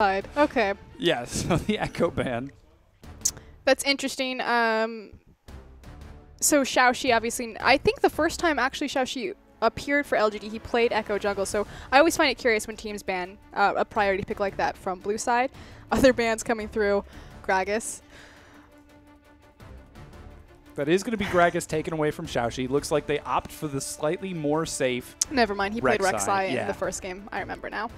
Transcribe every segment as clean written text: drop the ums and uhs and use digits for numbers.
Okay. Yeah, so the Echo ban. That's interesting. So Xiaoxi, obviously, I think the first time actually Xiaoxi appeared for LGD, he played Echo Jungle. So I always find it curious when teams ban a priority pick like that from blue side. Other bans coming through, Gragas. That is going to be Gragas taken away from Xiaoxi. Looks like they opt for the slightly more safe. Never mind, he played Rek'Sai, in the first game. I remember now.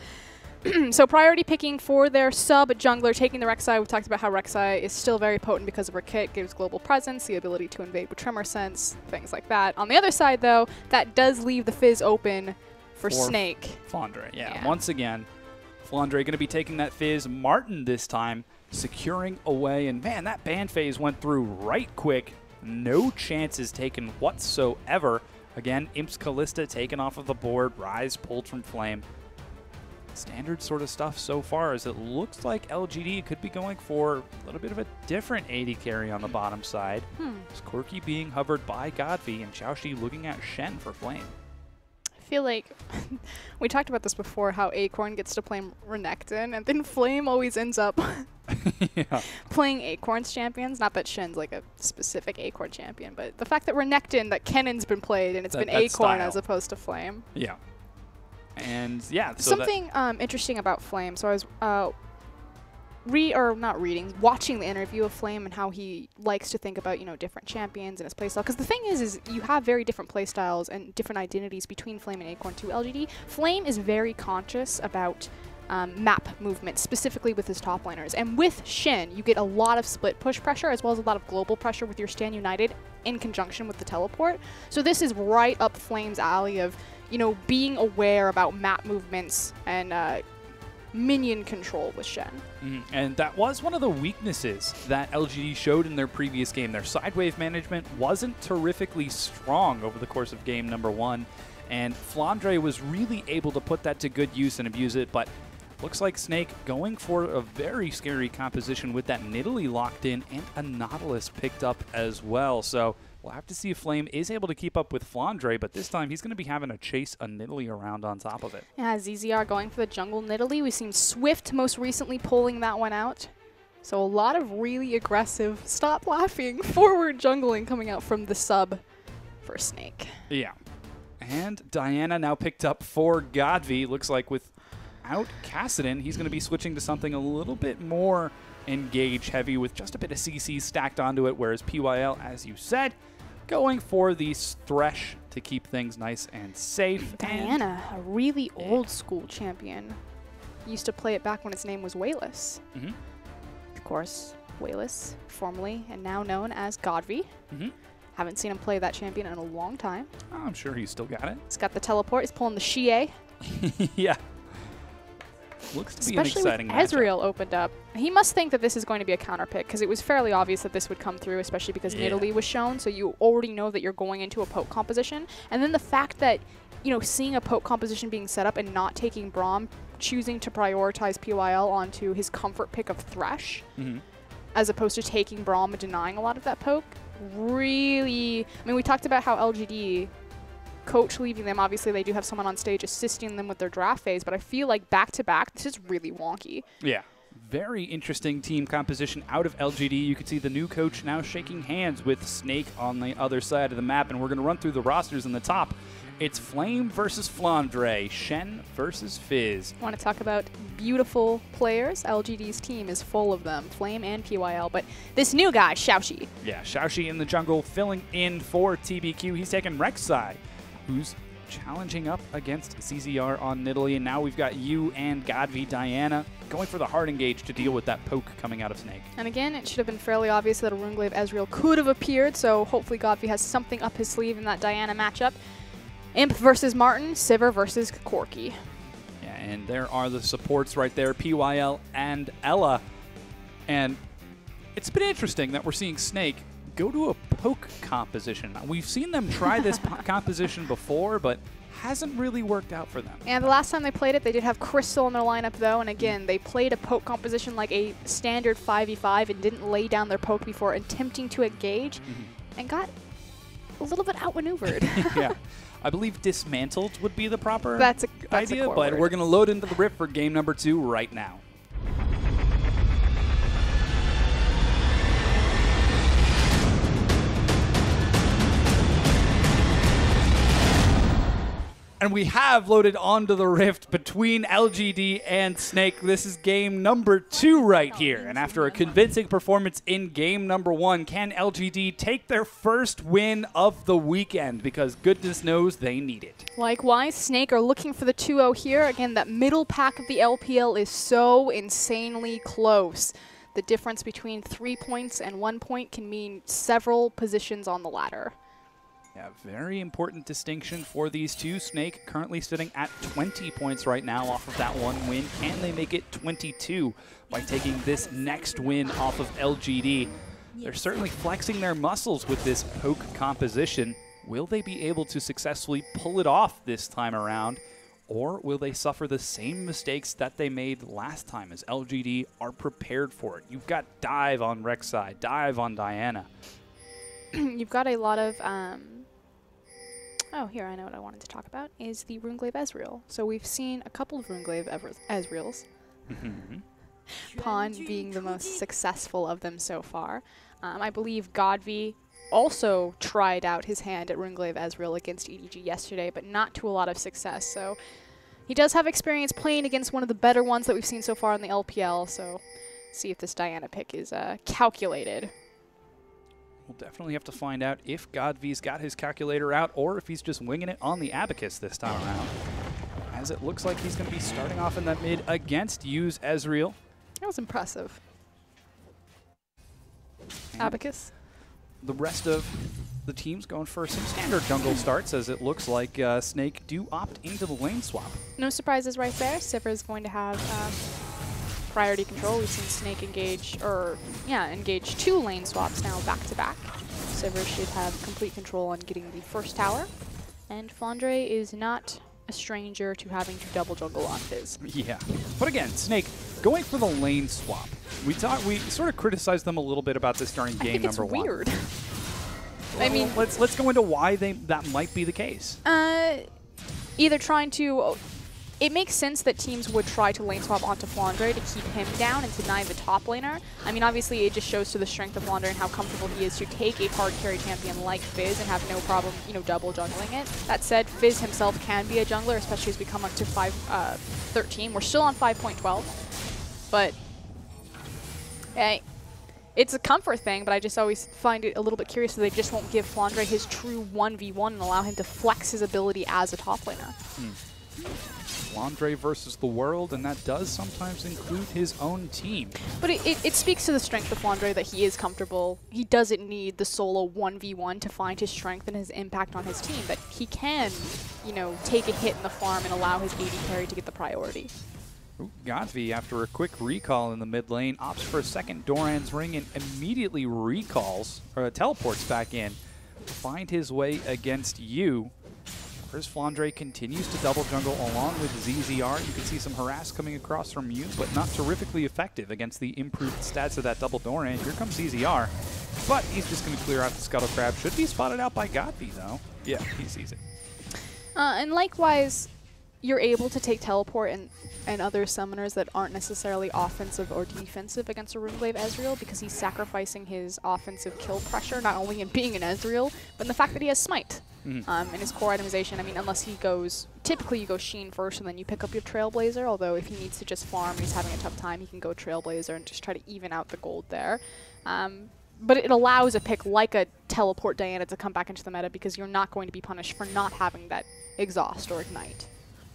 So priority picking for their sub jungler, taking the Rek'Sai. We've talked about how Rek'Sai is still very potent because of her kit, gives global presence, the ability to invade with Tremor Sense, things like that. On the other side, though, that does leave the Fizz open for Snake. Flandre, yeah. Once again, Flandre going to be taking that Fizz. Martin this time securing away. And man, that ban phase went through right quick. No chances taken whatsoever. Again, Imp's Callista taken off of the board. Rise pulled from Flame. Standard sort of stuff so far, as it looks like LGD could be going for a little bit of a different AD carry on the bottom side. It's Quirky being hovered by Godfrey and Xiaoxi looking at Shen for Flame. I feel like we talked about this before, how Acorn gets to play Renekton, and then Flame always ends up playing Acorn's champions. Not that Shen's like a specific Acorn champion, but the fact that Renekton, that Kennen's been played, and it's been Acorn style. as opposed to Flame. Yeah. And yeah, so something interesting about Flame. So I was watching the interview of Flame and how he likes to think about, different champions and his playstyle. Because the thing is you have very different playstyles and different identities between Flame and Acorn to LGD. Flame is very conscious about map movement, specifically with his top laners. And with Shen, you get a lot of split push pressure as well as a lot of global pressure with your Stand United in conjunction with the teleport. So this is right up Flame's alley of, being aware about map movements and minion control with Shen. And that was one of the weaknesses that LGD showed in their previous game. Their sidewave management wasn't terrifically strong over the course of game number 1, and Flandre was really able to put that to good use and abuse it, but looks like Snake going for a very scary composition with that Nidalee locked in and a Nautilus picked up as well. So we'll have to see if Flame is able to keep up with Flandre, but this time he's going to be having to chase a Nidalee around on top of it. Yeah, ZZR going for the jungle Nidalee. We've seen Swift most recently pulling that one out. So a lot of really aggressive, stop laughing, forward jungling coming out from the sub for Snake. Yeah. And Diana now picked up for Godvi. Looks like without Kassadin, he's going to be switching to something a little bit more engage heavy with just a bit of CC stacked onto it, whereas PYL, as you said, going for the Thresh to keep things nice and safe. Diana, a really old school champion. Used to play it back when its name was Wayless. Of course, Wayless, formerly and now known as Godvi. Haven't seen him play that champion in a long time. Oh, I'm sure he's still got it. He's got the teleport. He's pulling the Xie. Yeah. Looks to be an exciting matchup. Especially with Ezreal opened up. He must think that this is going to be a counter pick, because it was fairly obvious that this would come through, especially because Nidalee was shown, so you already know that you're going into a poke composition. And then the fact that, seeing a poke composition being set up and not taking Braum, choosing to prioritize PYL onto his comfort pick of Thresh, as opposed to taking Braum and denying a lot of that poke, really... we talked about how LGD... coach leaving them, obviously they do have someone on stage assisting them with their draft phase, but I feel like back-to-back, this is really wonky. Yeah. Very interesting team composition out of LGD. You can see the new coach now shaking hands with Snake on the other side of the map, and we're going to run through the rosters in the top. It's Flame versus Flandre, Shen versus Fizz. I want to talk about beautiful players. LGD's team is full of them, Flame and PYL, but this new guy, Xiaoxi. Yeah, Xiaoxi in the jungle filling in for TBQ. He's taking Rek'Sai, who's challenging up against CZR on Nidalee, and now we've got you and Godvi Diana going for the hard engage to deal with that poke coming out of Snake. And again, it should have been fairly obvious that a Runeglaive Ezreal could have appeared, so hopefully Godvi has something up his sleeve in that Diana matchup. Imp versus Martin, Sivir versus Corki. Yeah, and there are the supports right there, PYL and Ella. And it's been interesting that we're seeing Snake go to a poke composition. We've seen them try this composition before, but hasn't really worked out for them. And the last time they played it, they did have Crystal in their lineup, though, and again, they played a poke composition like a standard 5v5 and didn't lay down their poke before attempting to engage, and got a little bit outmaneuvered. Yeah. I believe dismantled would be the proper that's a idea, core but word. we're going to load into the Rift for game number 2 right now. And we have loaded onto the rift between LGD and Snake. This is game number 2 right here. And after a convincing performance in game number 1, can LGD take their first win of the weekend? Because goodness knows they need it. Likewise, Snake are looking for the 2-0 here. Again, that middle pack of the LPL is so insanely close. The difference between 3 points and 1 point can mean several positions on the ladder. Yeah, very important distinction for these two. Snake currently sitting at 20 points right now off of that 1 win. Can they make it 22 by taking this next win off of LGD? They're certainly flexing their muscles with this poke composition. Will they be able to successfully pull it off this time around? Or will they suffer the same mistakes that they made last time as LGD are prepared for it? You've got Dive on Rek'Sai, Dive on Diana. You've got a lot of... Oh, here, I know what I wanted to talk about, is the Runeglaive Ezreal. So we've seen a couple of Runeglaive Ezreals. Pawn being the most successful of them so far. I believe Godvi also tried out his hand at Runeglaive Ezreal against EDG yesterday, but not to a lot of success. So he does have experience playing against one of the better ones that we've seen so far in the LPL, so see if this Diana pick is calculated. We'll definitely have to find out if Godvi's got his calculator out or if he's just winging it on the Abacus this time around. As it looks like he's going to be starting off in that mid against Use Ezreal. That was impressive. And Abacus. The rest of the team's going for some standard jungle starts, as it looks like Snake do opt into the lane swap. No surprises right there. Sivir is going to have priority control. We've seen Snake engage 2 lane swaps now back to back. Sivir should have complete control on getting the first tower. And Flandre is not a stranger to having to double jungle on Fizz. Yeah, but again, Snake going for the lane swap. We sort of criticized them a little bit about this during game number 1. Weird. I mean, let's go into why that might be the case. Either trying to. It makes sense that teams would try to lane swap onto Flandre to keep him down and deny the top laner. I mean, obviously, it just shows to the strength of Flandre and how comfortable he is to take a hard carry champion like Fizz and have no problem, double jungling it. That said, Fizz himself can be a jungler, especially as we come up to 5.13. We're still on 5.12, but hey, it's a comfort thing. But I just always find it a little bit curious that they just won't give Flandre his true 1v1 and allow him to flex his ability as a top laner. Flandre versus the world, and that does sometimes include his own team. But it speaks to the strength of Flandre that he is comfortable. He doesn't need the solo 1v1 to find his strength and his impact on his team, that he can, take a hit in the farm and allow his AD carry to get the priority. Godvi, after a quick recall in the mid lane, opts for a second Doran's Ring and immediately teleports back in to find his way against you. Whereas Flandre continues to double jungle along with ZZR. You can see some harass coming across from you, but not terrifically effective against the improved stats of that double Doran. Here comes ZZR, but he's just going to clear out the Scuttle Crab. Should be spotted out by Godvi, though. Yeah, he sees it. And likewise, you're able to take teleport and other summoners that aren't necessarily offensive or defensive against a Runeglaive Ezreal, because he's sacrificing his offensive kill pressure, not only in being an Ezreal, but in the fact that he has Smite. In his core itemization. I mean, unless he goes, typically you go Sheen first and then you pick up your Trailblazer, although if he needs to just farm and he's having a tough time, he can go Trailblazer and just try to even out the gold there. But it allows a pick like a Teleport Diana to come back into the meta, because you're not going to be punished for not having that Exhaust or Ignite.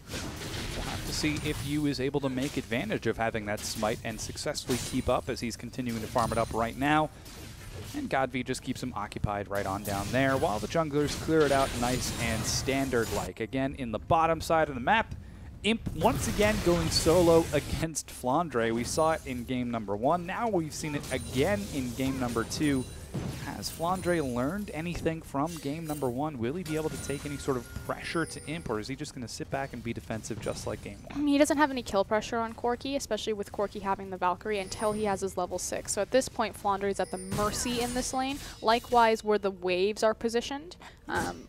We'll have to see if Yu is able to make advantage of having that Smite and successfully keep up, as he's continuing to farm it up right now. And Godvi just keeps him occupied right on down there, while the junglers clear it out nice and standard-like. Again, in the bottom side of the map, Imp once again going solo against Flandre. We saw it in game number 1. Now we've seen it again in game number 2. Has Flandre learned anything from game number 1? Will he be able to take any sort of pressure to Imp, or is he just going to sit back and be defensive just like game 1? He doesn't have any kill pressure on Corki, especially with Corki having the Valkyrie, until he has his level 6. So at this point, Flandre is at the mercy in this lane. Likewise, where the waves are positioned,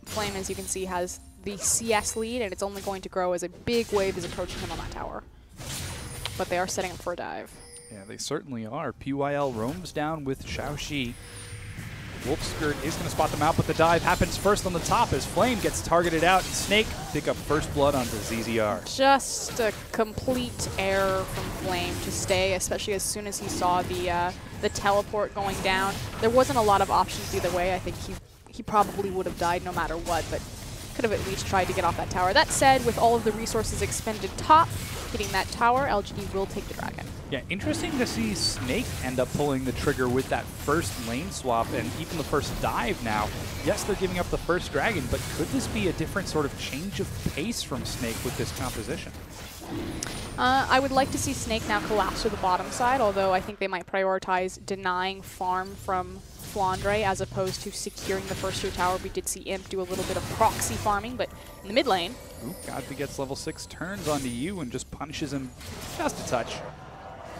Flame, as you can see, has the CS lead, and it's only going to grow as a big wave is approaching him on that tower. But they are setting up for a dive. Yeah, they certainly are. PYL roams down with Xiaoxi. Wolfskirt is going to spot them out, but the dive happens first on the top as Flame gets targeted out. Snake pick up first blood onto ZZR. Just a complete error from Flame to stay, especially as soon as he saw the teleport going down. There wasn't a lot of options either way. I think he probably would have died no matter what, but could have at least tried to get off that tower. That said, with all of the resources expended top, hitting that tower, LGD will take the dragon. Yeah, interesting to see Snake end up pulling the trigger with that first lane swap and even the first dive now. Yes, they're giving up the first dragon, but could this be a different sort of change of pace from Snake with this composition? I would like to see Snake now collapse to the bottom side, although I think they might prioritize denying farm from Flandre as opposed to securing the first tier tower. We did see Imp do a little bit of proxy farming, but in the mid lane. Ooh, Godby gets level 6, turns onto you and just punishes him just a touch.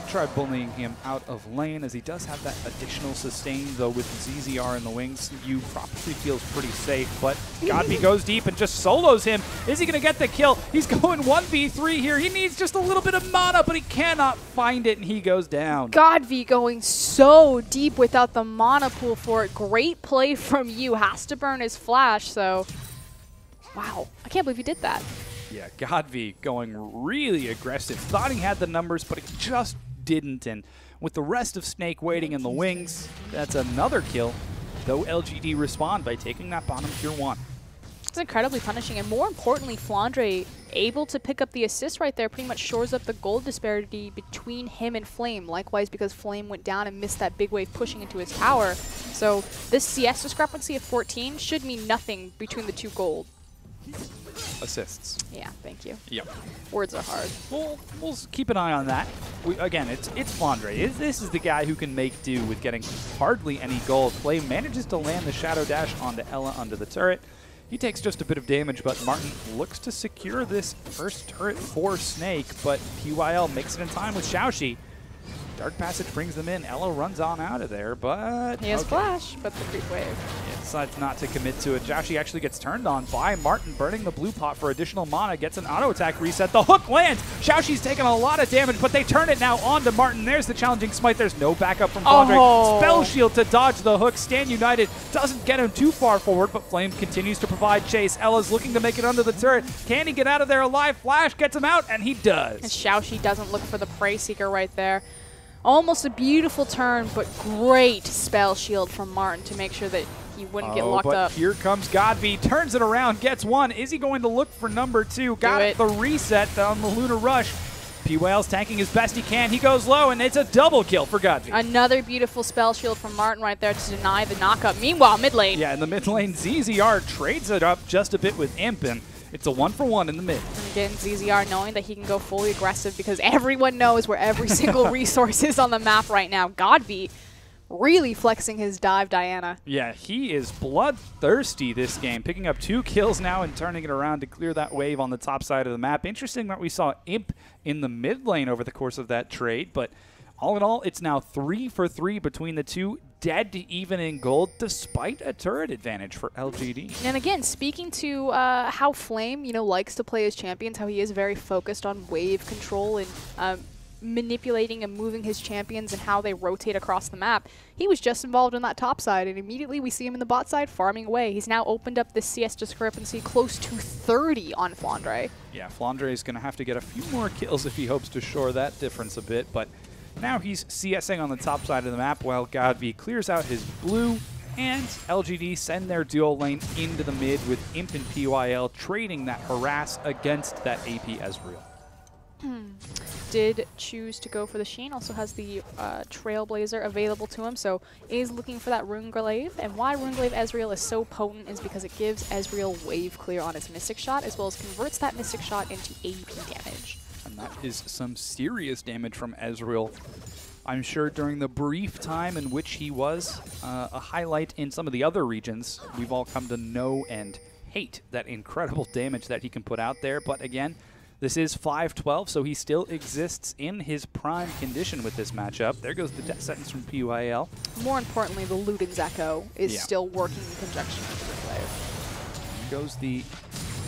Try bullying him out of lane as he does have that additional sustain, though with ZZR in the wings, you probably feels pretty safe, but Godby goes deep and just solos him. Is he going to get the kill? He's going 1v3 here. He needs just a little bit of mana, but he cannot find it, and he goes down. Godby going so deep without the mana pool for it. Great play from you. Has to burn his flash, so wow. I can't believe he did that. Yeah, Godby going really aggressive. Thought he had the numbers, but he just didn't, and with the rest of Snake waiting in the wings, that's another kill, though LGD respond by taking that bottom tier 1. It's incredibly punishing, and more importantly, Flandre able to pick up the assist right there pretty much shores up the gold disparity between him and Flame. Likewise, because Flame went down and missed that big wave pushing into his tower. So this CS discrepancy of 14 should mean nothing between the two gold assists. Yeah, thank you. Yep. Words are hard. We'll keep an eye on that. Again, it's Flandre. This is the guy who can make do with getting hardly any gold. Flame manages to land the Shadow Dash onto Ella under the turret. He takes just a bit of damage, but Martin looks to secure this first turret for Snake, but PYL makes it in time with Xiaoxi. Dark Passage brings them in. Ella runs on out of there, but he has flash, but the creep wave. Yeah, decides not to commit to it. Xiaoxi actually gets turned on by Martin, burning the blue pot for additional mana, gets an auto attack reset. The hook lands. Xiaoxi's taking a lot of damage, but they turn it now onto Martin. There's the challenging smite. There's no backup from Flandre. Oh. Spell shield to dodge the hook. Stand United doesn't get him too far forward, but Flame continues to provide chase. Ella's looking to make it under the turret. Can he get out of there alive? Flash gets him out, and he does. And Xiaoxi doesn't look for the Prey Seeker right there. Almost a beautiful turn, but great spell shield from Martin to make sure that he wouldn't get locked up. Here comes Godby, turns it around, gets one. Is he going to look for number 2? Got the reset on the Lunar Rush. P-Whale's tanking as best he can. He goes low, and it's a double kill for Godby. Another beautiful spell shield from Martin right there to deny the knockup. Meanwhile, mid lane. Yeah, in the mid lane, ZZR trades it up just a bit with Imp, and it's a 1-for-1 in the mid. And again, ZZR knowing that he can go fully aggressive because everyone knows where every single resource is on the map right now. Godby really flexing his dive, Diana. Yeah, he is bloodthirsty this game, picking up 2 kills now and turning it around to clear that wave on the top side of the map. Interesting that we saw Imp in the mid lane over the course of that trade, but all in all, it's now 3 for 3 between the two, dead to even in gold, despite a turret advantage for LGD. And again, speaking to how Flame, likes to play his champions, how he is very focused on wave control and manipulating and moving his champions and how they rotate across the map. He was just involved in that top side, and immediately we see him in the bot side farming away. He's now opened up this CS discrepancy close to 30 on Flandre. Yeah, Flandre is going to have to get a few more kills if he hopes to shore that difference a bit, but now he's CSing on the top side of the map while Godby clears out his blue, and LGD send their duo lane into the mid with Imp and PYL trading that harass against that AP Ezreal. Did choose to go for the Sheen, also has the Trailblazer available to him, so is looking for that Runeglaive. And why Runeglaive Ezreal is so potent is because it gives Ezreal wave clear on his Mystic Shot, as well as converts that Mystic Shot into AP damage. And that is some serious damage from Ezreal. I'm sure during the brief time in which he was a highlight in some of the other regions, we've all come to know and hate that incredible damage that he can put out there. But again, this is 5-12, so he still exists in his prime condition with this matchup. There goes the death sentence from PYL. More importantly, the Luden's Echo is still working in conjunction with the Runeglaive. Goes the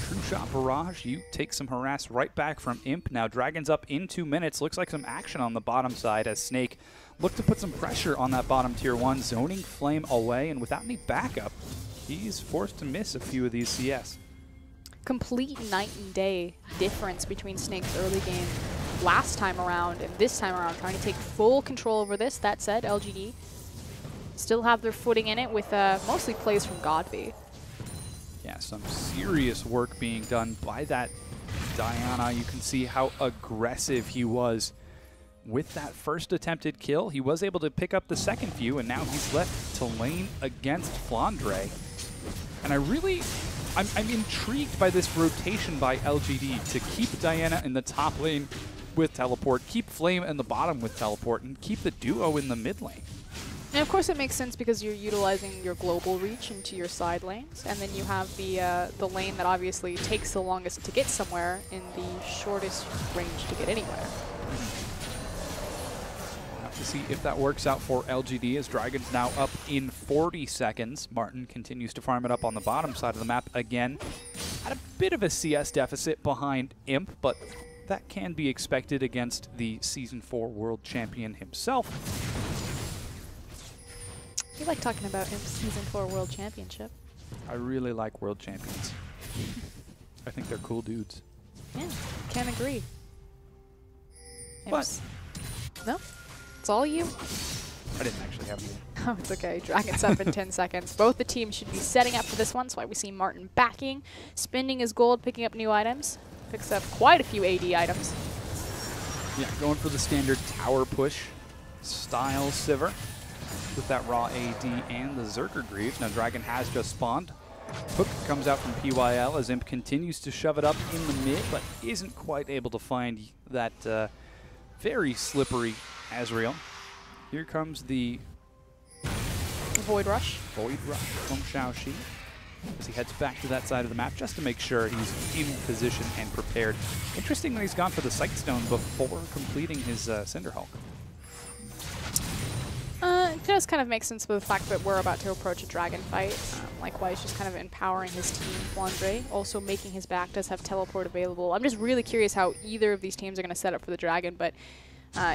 True Shot Barrage, you take some harass right back from Imp. Now Dragon's up in 2 minutes. Looks like some action on the bottom side as Snake look to put some pressure on that bottom tier 1, zoning Flame away, and without any backup, he's forced to miss a few of these CS. Complete night and day difference between Snake's early game last time around and this time around, trying to take full control over this. That said, LGD still have their footing in it with mostly plays from Godby. Yeah, some serious work being done by that Diana. You can see how aggressive he was with that first attempted kill. He was able to pick up the second few, and now he's left to lane against Flandre. And I'm intrigued by this rotation by LGD to keep Diana in the top lane with teleport, keep Flame in the bottom with teleport, and keep the duo in the mid lane. And of course it makes sense because you're utilizing your global reach into your side lanes, and then you have the lane that obviously takes the longest to get somewhere in the shortest range to get anywhere. We'll have to see if that works out for LGD as Dragon's now up in 40 seconds. Martin continues to farm it up on the bottom side of the map again. At a bit of a CS deficit behind Imp, but that can be expected against the Season 4 World Champion himself. You like talking about him, Season 4 World Championship. I really like World Champions. I think they're cool dudes. Yeah, can't agree. But no? It's all you? I didn't actually have you. Oh, it's okay. Dragon's up in 10 seconds. Both the teams should be setting up for this one. That's why we see Martin backing, spending his gold, picking up new items. Picks up quite a few AD items. Yeah, going for the standard tower push style Sivir with that raw AD and the Zerker Greaves. Now Dragon has just spawned. Hook comes out from PYL as Imp continues to shove it up in the mid, but isn't quite able to find that very slippery Azrael. Here comes the Void Rush. Void Rush from Xiaoxi as he heads back to that side of the map just to make sure he's in position and prepared. Interesting that he's gone for the Sightstone before completing his Cinderhulk. It does kind of make sense with the fact that we're about to approach a dragon fight. Likewise, just kind of empowering his team. Flandre also making his back, does have teleport available. I'm just really curious how either of these teams are going to set up for the dragon, but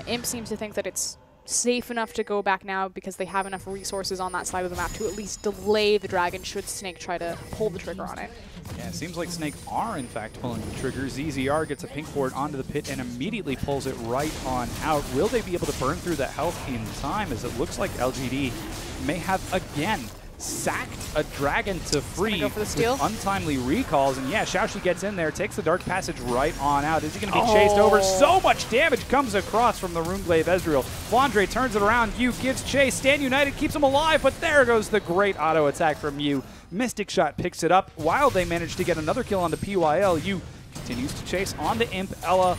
Imp seems to think that it's safe enough to go back now because they have enough resources on that side of the map to at least delay the dragon should Snake try to pull the trigger on it. Yeah, it seems like Snake are in fact pulling the trigger. ZZR gets a pink ward onto the pit and immediately pulls it right on out. Will they be able to burn through that health in time, as it looks like LGD may have again sacked a dragon to free go for the steal. with untimely recalls. And yeah, Xiaoxi gets in there, takes the dark passage right on out. Is he going to be chased over? So much damage comes across from the Runeglaive Ezreal. Flandre turns it around. Yu gives chase. Stand United keeps him alive, but there goes the great auto attack from Yu. Mystic Shot picks it up while they manage to get another kill onto PYL. Yu continues to chase onto Imp. Ella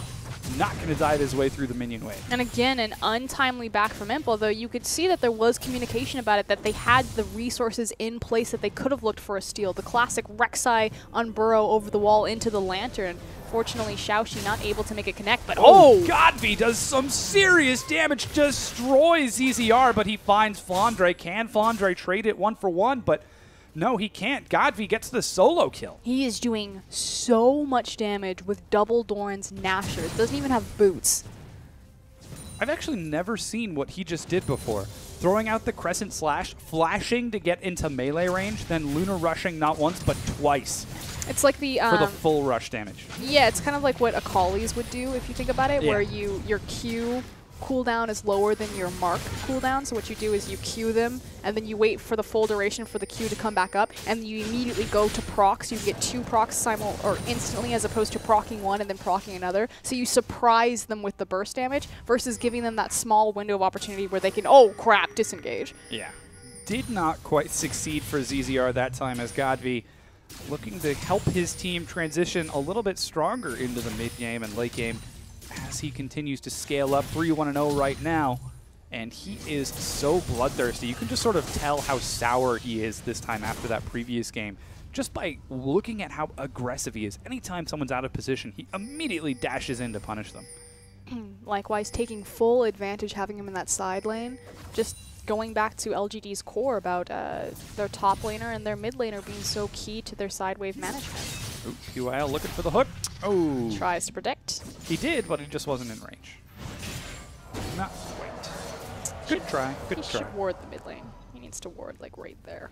not going to dive his way through the minion wave. And again, an untimely back from Imp, although you could see that there was communication about it, that they had the resources in place that they could have looked for a steal. The classic Rek'Sai unburrow over the wall into the Lantern. Fortunately, Xiaoxi not able to make it connect, but Godby does some serious damage, destroys ZZR, but he finds Flandre. Can Flandre trade it 1-for-1? But no, he can't. Godby gets the solo kill. He is doing so much damage with double Doran's Nashor. Doesn't even have boots. I've actually never seen what he just did before. Throwing out the Crescent Slash, flashing to get into melee range, then Lunar Rushing not once but twice. It's like the for the full rush damage. Yeah, it's kind of like what Akali's would do if you think about it, where your Q cooldown is lower than your mark cooldown. So what you do is you Q them, and then you wait for the full duration for the Q to come back up, and you immediately go to proc. So you get 2 procs instantly, as opposed to proccing one and then proccing another. So you surprise them with the burst damage versus giving them that small window of opportunity where they can, oh crap, disengage. Yeah. Did not quite succeed for ZZR that time, as Godby looking to help his team transition a little bit stronger into the mid game and late game as he continues to scale up. 3-1-0 right now, and he is so bloodthirsty. You can just sort of tell how sour he is this time after that previous game just by looking at how aggressive he is. Anytime someone's out of position, he immediately dashes in to punish them. Likewise, taking full advantage, having him in that side lane, just going back to LGD's core about their top laner and their mid laner being so key to their side wave management. Ooh, UIL looking for the hook. Oh. Tries to predict. He did, but he just wasn't in range. Not quite. Good try. Good He try. should ward the mid lane. He needs to ward, like, right there.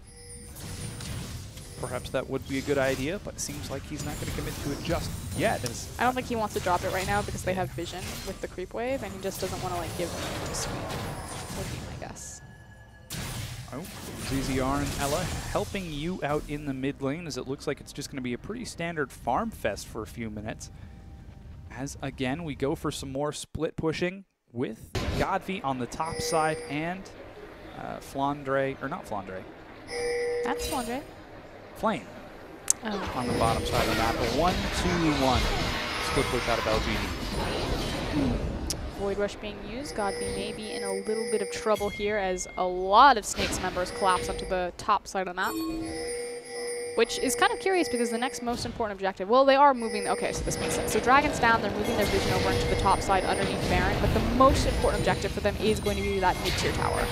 Perhaps that would be a good idea, but it seems like he's not going to commit to it just yet. I don't think he wants to drop it right now because they have vision with the creep wave, and he just doesn't want to, like, give them to sweep. Would be my guess. Oh, ZZR and Ella helping you out in the mid lane, as it looks like it's just going to be a pretty standard farm fest for a few minutes. As, again, we go for some more split pushing with Godvi on the top side and Flandre, or not Flandre. That's Flandre. Flame Oh. on the bottom side of the map. A 1-2-1 split push out of LGD. Void Rush being used. Godby may be in a little bit of trouble here as a lot of Snake's members collapse onto the top side of the map. Which is kind of curious because the next most important objective, well, they are moving, okay, so this makes sense. So Dragon's down, they're moving their vision over into the top side underneath Baron, but the most important objective for them is going to be that mid-tier tower.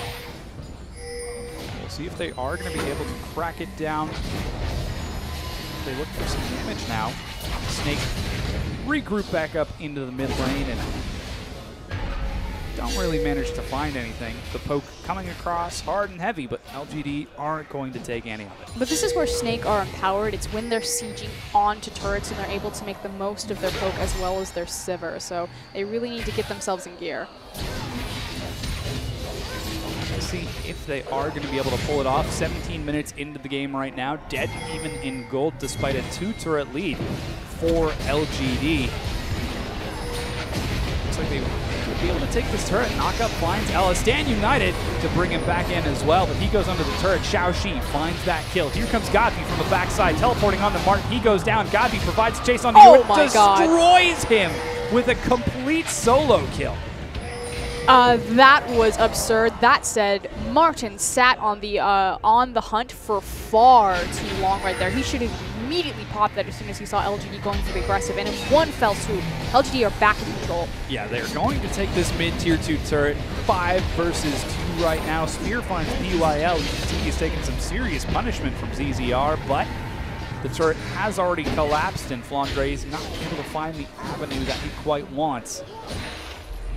We'll see if they are going to be able to crack it down. They look for some damage now. Snake regroup back up into the mid lane and don't really manage to find anything. The poke coming across hard and heavy, but LGD aren't going to take any of it. But this is where Snake are empowered. It's when they're sieging onto turrets and they're able to make the most of their poke as well as their Sivir. So they really need to get themselves in gear. Let's see if they are going to be able to pull it off. 17 minutes into the game right now. Dead even in gold despite a 2-turret lead for LGD. Looks like they would be able to take this turret, knock up, finds Ella. Stand United to bring him back in as well, but he goes under the turret. Xiaoxi finds that kill. Here comes Godby from the backside, teleporting onto Martin. He goes down. Godby provides chase on Oh you. my God. Destroys him with a complete solo kill. That was absurd. That said, Martin sat on the hunt for far too long right there. He should have immediately popped that as soon as he saw LGD going for the aggressive, and in one fell swoop, LGD are back in control. Yeah, they're going to take this mid-tier 2 turret. 5 versus 2 right now. Spear finds BYL. You can see he's taking some serious punishment from ZZR, but the turret has already collapsed, and Flandre is not able to find the avenue that he quite wants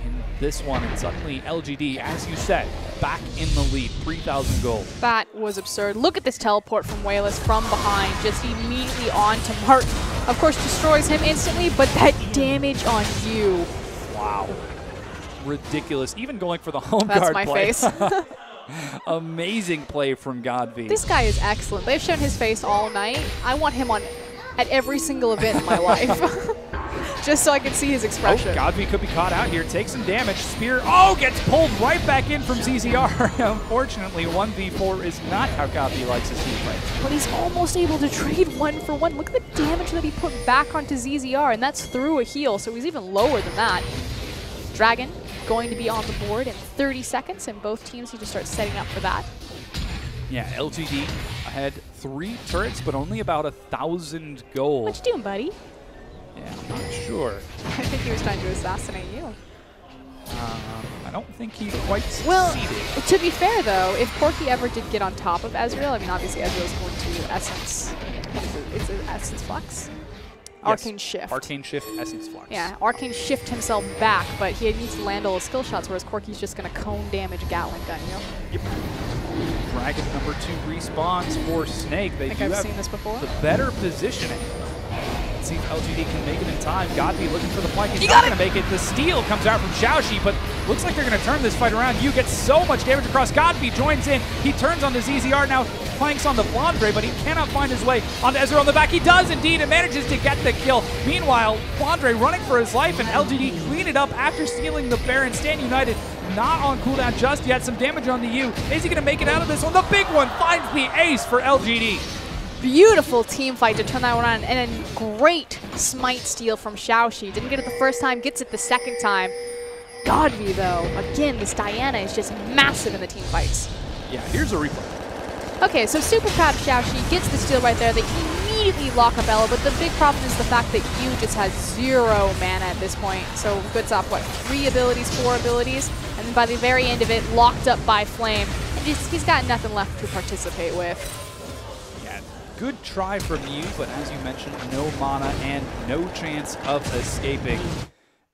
in this one. And suddenly LGD, as you said, back in the lead, 3,000 gold. That was absurd. Look at this teleport from Wayless from behind, just immediately on to Martin. Of course, destroys him instantly, but that damage on you. Wow. Ridiculous. Even going for the home guard play. That's my face. Amazing play from Godby. This guy is excellent. They've shown his face all night. I want him on at every single event in my life. Just so I can see his expression. Oh, Godby could be caught out here. Takes some damage. Spear, gets pulled right back in from ZZR. Unfortunately, 1v4 is not how Godby likes his team fight. But he's almost able to trade 1-for-1. Look at the damage that he put back onto ZZR, and that's through a heal, so he's even lower than that. Dragon going to be on the board in 30 seconds, and both teams need to start setting up for that. Yeah, LGD ahead 3 turrets, but only about 1,000 gold. What you doing, buddy? Yeah, I'm not sure. I think he was trying to assassinate you. I don't think he quite succeeded. Well, to be fair, though, if Corki ever did get on top of Ezreal, I mean, obviously Ezreal's going to Essence. It's an Essence Flex? Yes. Arcane Shift. Arcane Shift, Essence Flux. Yeah, Arcane Shift himself back, but he needs to land all his skill shots, whereas Corki's just going to cone damage Gatling gun, you know? Yep. Dragon number 2 respawns for Snake. They I think do I've have seen this before. the better positioning. Let's see if LGD can make it in time. Godby looking for the flank. He's not going to make it. The steal comes out from Xiaoxi, but looks like they're going to turn this fight around. You get so much damage across. Godby joins in. He turns on the ZZR now, flanks on the Flandre, but he cannot find his way onto Ezreal on the back. He does indeed and manages to get the kill. Meanwhile, Flandre running for his life, and LGD clean it up after stealing the Baron. Stand United not on cooldown just yet. Some damage on the U. Is he going to make it out of this one? The big one finds the ace for LGD. Beautiful team fight to turn that one around, and a great smite steal from Xiaoxi. Didn't get it the first time, gets it the second time. Godby, though, again, this Diana is just massive in the team fights. Yeah, here's a replay. Okay, so super proud of Xiaoxi, gets the steal right there. They immediately lock up Ella, but the big problem is the fact that Yu just has 0 mana at this point. So gets off, what, 3 abilities, 4 abilities? And then by the very end of it, locked up by Flame. And he's got nothing left to participate with. good try from you, but as you mentioned, no mana and no chance of escaping.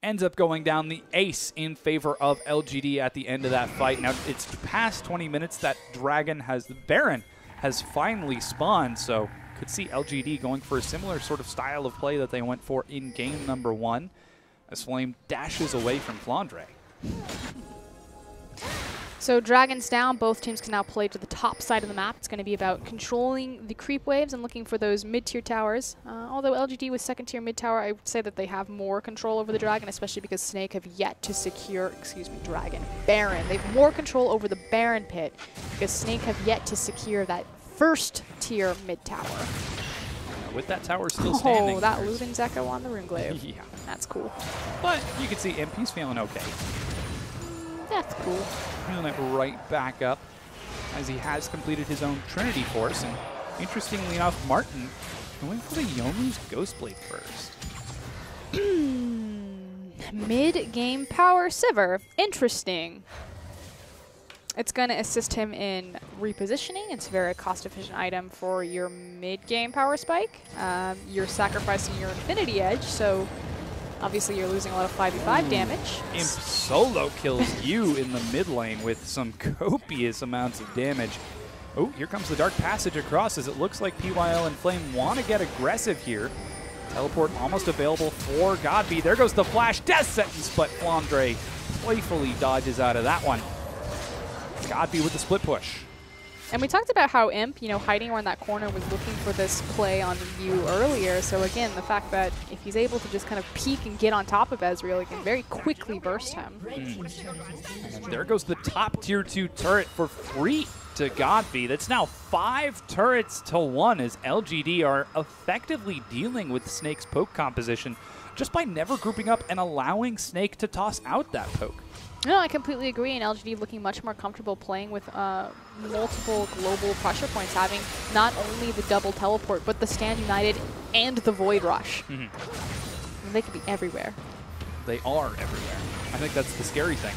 Ends up going down the ace in favor of LGD at the end of that fight. Now, it's past 20 minutes that the Baron has finally spawned, so could see LGD going for a similar sort of style of play that they went for in game number 1, as Flame dashes away from Flandre. So Dragon's down. Both teams can now play to the top side of the map. It's going to be about controlling the creep waves and looking for those mid-tier towers. Although LGD with second-tier mid-tower, I would say that they have more control over the Dragon, especially because Snake have yet to secure, Baron. They have more control over the Baron pit because Snake have yet to secure that first-tier mid-tower. With that tower still standing. Oh, that Luden's Echo on the Runeglaive. Yeah. That's cool. But you can see MP's feeling okay. That's cool. Feeling it right back up as he has completed his own Trinity Force. And interestingly enough, Martin going for the Yomu's Ghostblade first. Mid-game power Sivir. Interesting. It's going to assist him in repositioning. It's a very cost-efficient item for your mid-game power spike. You're sacrificing your Infinity Edge, so obviously you're losing a lot of 5v5 damage. Imp solo kills you in the mid lane with some copious amounts of damage. Oh, here comes the Dark Passage across as it looks like PYL and Flame want to get aggressive here. Teleport almost available for Godby. There goes the flash. Death sentence, but Flandre playfully dodges out of that one. Godby with the split push. And we talked about how Imp, hiding around that corner was looking for this play on you earlier. So again, the fact that if he's able to just kind of peek and get on top of Ezreal, he can very quickly burst him. And there goes the top tier 2 turret for free to Godby. That's now 5 turrets to 1 as LGD are effectively dealing with Snake's poke composition just by never grouping up and allowing Snake to toss out that poke. No, I completely agree, and LGD looking much more comfortable playing with multiple global pressure points, having not only the double teleport, but the Stand United and the Void Rush. I mean, they could be everywhere. They are everywhere. I think that's the scary thing.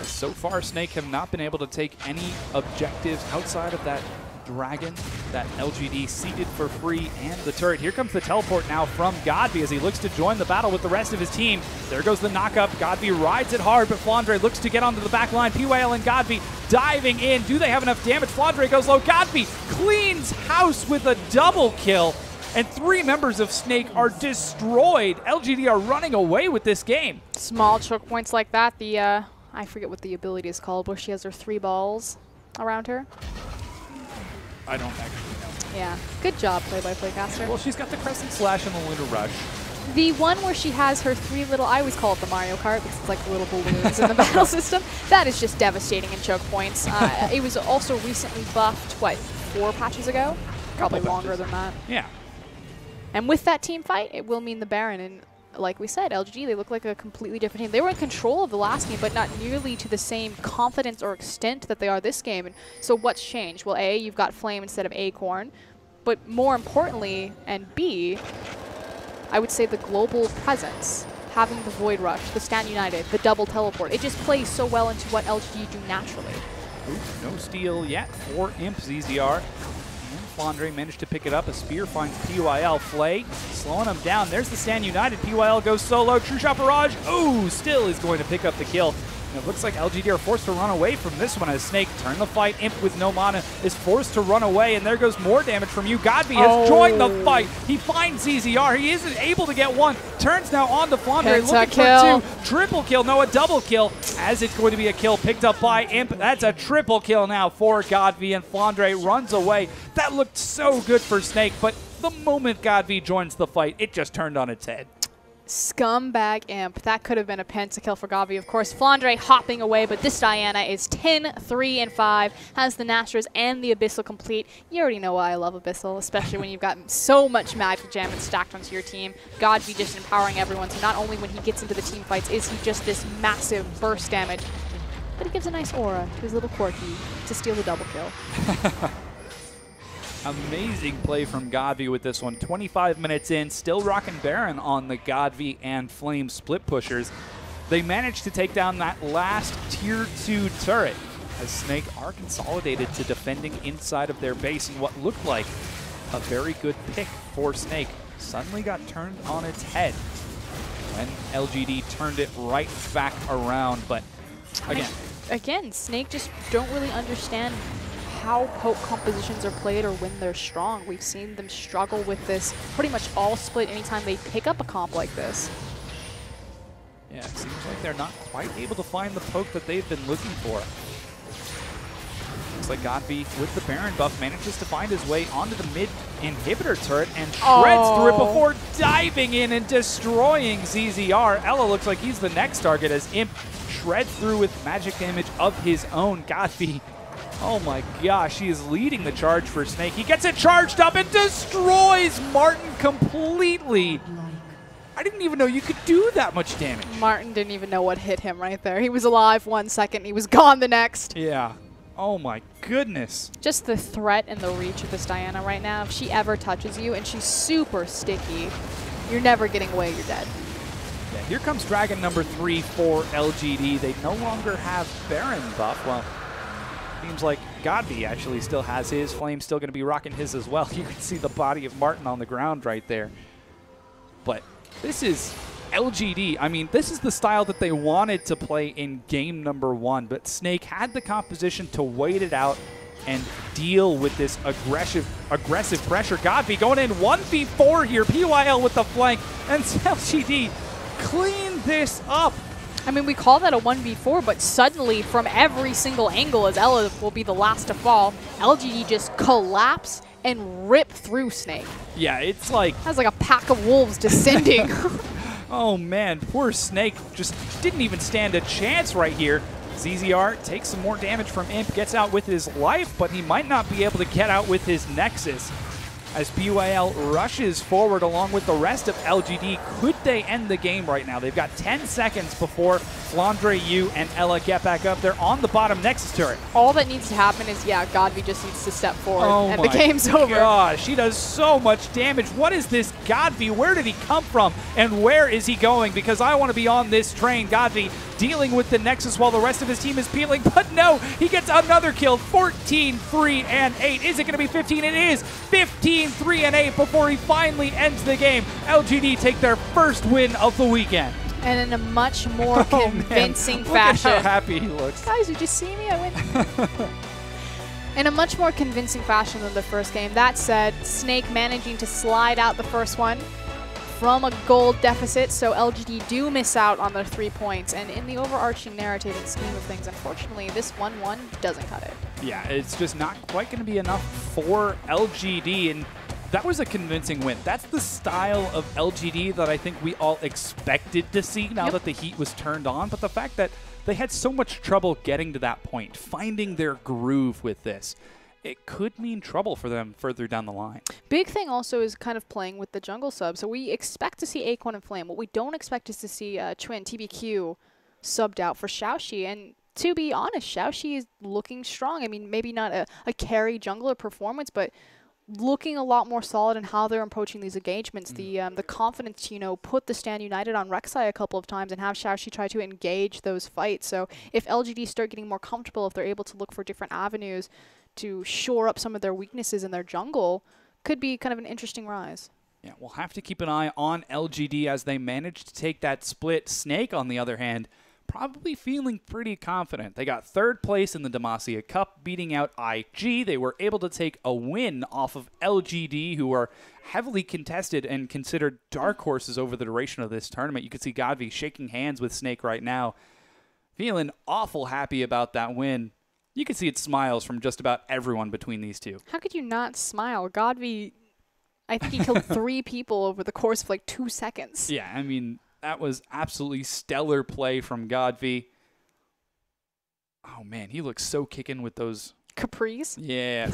So far, Snake have not been able to take any objectives outside of that Dragon that LGD seeded for free and the turret. Here comes the teleport now from Godby as he looks to join the battle with the rest of his team. There goes the knockup. Godby rides it hard, but Flandre looks to get onto the back line. PYL and Godby diving in. Do they have enough damage? Flandre goes low. Godby cleans house with a double kill, and 3 members of Snake are destroyed. LGD are running away with this game. Small choke points like that. I forget what the ability is called, where she has her 3 balls around her. I don't actually know. Yeah, good job, play-by-play-caster. Well, she's got the Crescent Slash and the Lunar Rush. The one where she has her 3 little, I always call it the Mario Kart because it's like little balloons in the battle system. That is just devastating in choke points. It was also recently buffed, 4 patches ago? Probably longer than that. Yeah. And with that team fight, it will mean the Baron. And like we said, LGD, they look like a completely different team. They were in control of the last game, but not nearly to the same confidence or extent that they are this game. And so what's changed? Well, A, you've got Flame instead of Acorn. But more importantly, and B, I would say the global presence. Having the Void Rush, the Stand United, the double teleport. It just plays so well into what LGD do naturally. Ooh, no steal yet for Imp ZZR. Flandre managed to pick it up. A spear finds PYL. Flay slowing him down. There's the Stand United. PYL goes solo. True Shot Barrage. Ooh, still is going to pick up the kill. And it looks like LGD are forced to run away from this one as Snake turned the fight. Imp with no mana is forced to run away, and there goes more damage from you. Godby has joined the fight. He finds ZZR. He isn't able to get one. Turns now on to Flandre, looking for 2. Triple kill, no, a double kill, as it's going to be a kill picked up by Imp. That's a triple kill now for Godby, and Flandre runs away. That looked so good for Snake, but the moment Godby joins the fight, it just turned on its head. Scumbag Imp. That could have been a pentakill for Gavi, of course. Flandre hopping away, but this Diana is 10-3-5, has the Nastras and the Abyssal complete. You already know why I love Abyssal, especially when you've got so much magic gem and stacked onto your team. Godby just empowering everyone, so not only when he gets into the team fights is he just this massive burst damage, but he gives a nice aura to his little Corki to steal the double kill. Amazing play from Godby with this one. 25 minutes in, still rocking Baron on the Godby and Flame split pushers. They managed to take down that last tier 2 turret. as Snake are consolidated to defending inside of their base, and what looked like a very good pick for Snake suddenly got turned on its head when LGD turned it right back around. But again, Snake just don't really understand how poke compositions are played or when they're strong. We've seen them struggle with this pretty much all split anytime they pick up a comp like this. Yeah, it seems like they're not quite able to find the poke that they've been looking for. Looks like Godby, with the Baron buff, manages to find his way onto the mid inhibitor turret and shreds through it before diving in and destroying ZZR. Ella looks like he's the next target as Imp shreds through with magic damage of his own. Godby, oh my gosh, he is leading the charge for Snake. He gets it charged up and destroys Martin completely. I didn't even know you could do that much damage. Martin didn't even know what hit him right there. He was alive 1 second, he was gone the next. Yeah. Oh my goodness. Just the threat and the reach of this Diana right now. If she ever touches you, and she's super sticky, you're never getting away, you're dead. Yeah, here comes Dragon number 3 for LGD. They no longer have Baron buff. Well, seems like Godby actually still has his. Flame's still going to be rocking his as well. You can see the body of Martin on the ground right there. But this is LGD. I mean, this is the style that they wanted to play in game number 1, but Snake had the composition to wait it out and deal with this aggressive pressure. Godby going in 1v4 here. PYL with the flank, and LGD clean this up. I mean, we call that a 1v4, but suddenly from every single angle, as Ella will be the last to fall, LGD just collapse and rip through Snake. Yeah, it's like... That's like a pack of wolves descending. Oh man, poor Snake just didn't even stand a chance right here. ZZR takes some more damage from Imp, gets out with his life, but he might not be able to get out with his Nexus. As BYL rushes forward along with the rest of LGD, could they end the game right now? They've got 10 seconds before Flandre, Yu, and Ella get back up. They're on the bottom Nexus turret. All that needs to happen is, yeah, Godby just needs to step forward, and the game's over. Gosh, she does so much damage. What is this Godby? Where did he come from, and where is he going? Because I want to be on this train. Godby dealing with the Nexus while the rest of his team is peeling, but no, he gets another kill. 14, 3, and 8. Is it going to be 15? It is 15, 3, and 8 before he finally ends the game. LGD take their first win of the weekend. And in a much more convincing fashion. Look at how happy he looks. Guys, did you see me? I went. In a much more convincing fashion than the first game. That said, Snake managing to slide out the first one from a gold deficit, so LGD do miss out on their 3 points. And in the overarching narrative and scheme of things, unfortunately, this 1-1 doesn't cut it. Yeah, it's just not quite going to be enough for LGD, and that was a convincing win. That's the style of LGD that I think we all expected to see now that the heat was turned on. But the fact that they had so much trouble getting to that point, finding their groove with this, it could mean trouble for them further down the line. Big thing also is kind of playing with the jungle sub. So we expect to see Acorn and Flame. What we don't expect is to see Twin, TBQ, subbed out for Xiaoxi. And to be honest, Xiaoxi is looking strong. I mean, maybe not a carry jungler performance, but looking a lot more solid in how they're approaching these engagements. The confidence to, you know, put the Stand United on Rek'Sai a couple of times and have Xiaoxi try to engage those fights. So if LGD start getting more comfortable, if they're able to look for different avenues to shore up some of their weaknesses in their jungle, could be kind of an interesting rise. Yeah, we'll have to keep an eye on LGD as they manage to take that split. Snake, on the other hand, probably feeling pretty confident. They got 3rd place in the Demacia Cup, beating out IG. They were able to take a win off of LGD, who are heavily contested and considered dark horses over the duration of this tournament. You can see Godby shaking hands with Snake right now, feeling awful happy about that win. You can see it smiles from just about everyone between these two. How could you not smile? Godby, I think he killed 3 people over the course of like 2 seconds. Yeah, I mean, that was absolutely stellar play from Godby. Oh man, he looks so kicking with those capris. Yeah.